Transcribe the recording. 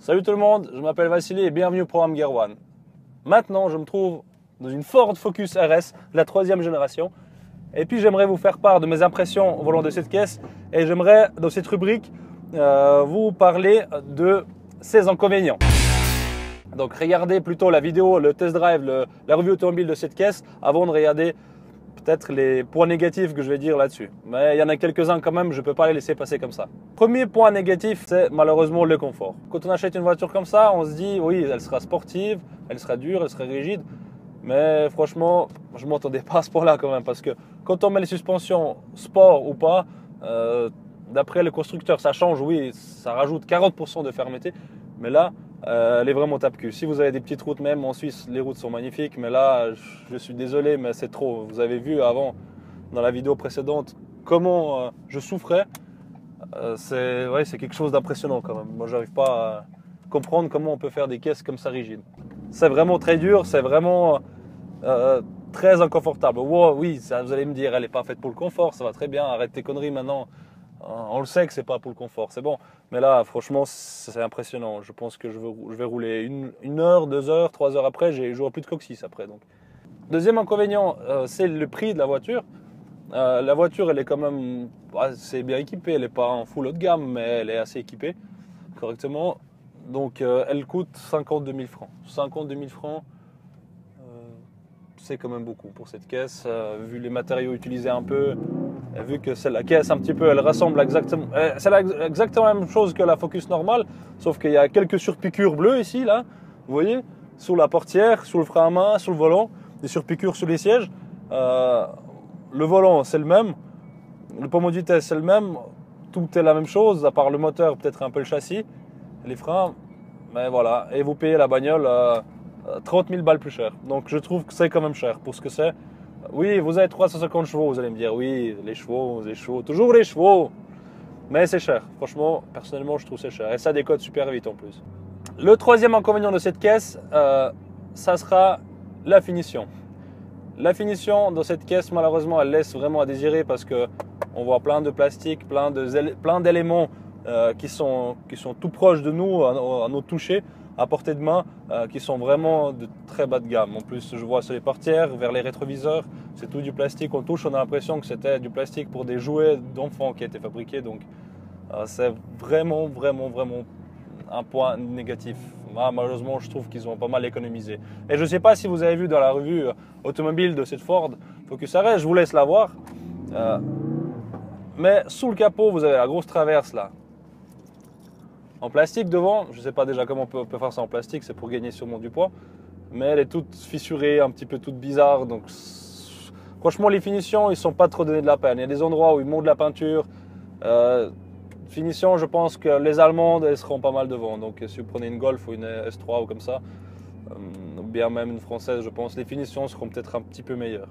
Salut tout le monde, je m'appelle Vassili et bienvenue au programme Gear One. Maintenant, je me trouve dans une Ford Focus RS, la 3e génération. Et puis j'aimerais vous faire part de mes impressions au volant de cette caisse. Et j'aimerais, dans cette rubrique, vous parler de ses inconvénients. Donc regardez plutôt la vidéo, le test drive, la revue automobile de cette caisse avant de regarder peut-être les points négatifs que je vais dire là-dessus. Mais il y en a quelques-uns quand même, je ne peux pas les laisser passer comme ça. Premier point négatif, c'est malheureusement le confort. Quand on achète une voiture comme ça, on se dit oui, elle sera sportive, elle sera dure, elle sera rigide. Mais franchement, je ne m'entendais pas à ce point-là quand même. Parce que quand on met les suspensions sport ou pas, d'après le constructeur, ça change, oui, ça rajoute 40% de fermeté. Mais là, elle est vraiment tape-cul. Si vous avez des petites routes, même en Suisse, les routes sont magnifiques. Mais là, je suis désolé, mais c'est trop. Vous avez vu avant, dans la vidéo précédente, comment je souffrais. C'est quelque chose d'impressionnant quand même. Moi, je n'arrive pas à comprendre comment on peut faire des caisses comme ça rigides. C'est vraiment très dur, c'est vraiment très inconfortable. Wow, oui, ça, vous allez me dire, elle n'est pas faite pour le confort, ça va très bien, arrête tes conneries maintenant. On le sait que c'est pas pour le confort, c'est bon. Mais là, franchement, c'est impressionnant. Je pense que je vais rouler une heure, 2 heures, 3 heures après, j'aurai plus de coccyx après. Donc. Deuxième inconvénient, c'est le prix de la voiture. La voiture, elle est quand même assez bien équipée. Elle n'est pas en full haut de gamme, mais elle est assez équipée correctement. Donc, elle coûte 52 000 francs. 52 000 francs, c'est quand même beaucoup pour cette caisse. Vu les matériaux utilisés un peu, vu que c'est la caisse un petit peu, elle ressemble exactement... c'est exactement la même chose que la Focus normale, sauf qu'il y a quelques surpiqûres bleues ici, là. Vous voyez, sous la portière, sous le frein à main, sous le volant, des surpiqûres sur les sièges. Le volant, c'est le même. Le pommeau de vitesse, c'est le même. Tout est la même chose, à part le moteur, peut-être un peu le châssis. Les freins, mais voilà, et vous payez la bagnole 30 000 balles plus cher. Donc je trouve que c'est quand même cher pour ce que c'est. Oui, vous avez 350 chevaux, vous allez me dire, oui, les chevaux, toujours les chevaux. Mais c'est cher, franchement, personnellement, je trouve que c'est cher. Et ça décote super vite en plus. Le troisième inconvénient de cette caisse, ça sera la finition. La finition dans cette caisse, malheureusement, elle laisse vraiment à désirer parce qu'on voit plein de plastique, plein d'éléments qui sont tout proches de nous, à nos touchés, à portée de main, qui sont vraiment de très bas de gamme. En plus, je vois sur les portières, vers les rétroviseurs, c'est tout du plastique. On touche, on a l'impression que c'était du plastique pour des jouets d'enfants qui étaient fabriqués. Donc, c'est vraiment un point négatif. Malheureusement, je trouve qu'ils ont pas mal économisé. Et je ne sais pas si vous avez vu dans la revue automobile de cette Ford Focus RS, je vous laisse la voir. Mais sous le capot, vous avez la grosse traverse là. En plastique devant, je ne sais pas déjà comment on peut faire ça en plastique, c'est pour gagner sûrement du poids. Mais elle est toute fissurée, un petit peu toute bizarre. Donc, franchement, les finitions, ils ne sont pas trop donnés de la peine. Il y a des endroits où ils montent de la peinture. Finition, je pense que les Allemandes, elles seront pas mal devant. Donc, si vous prenez une Golf ou une S3 ou comme ça, ou bien même une française, je pense, les finitions seront peut-être un petit peu meilleures.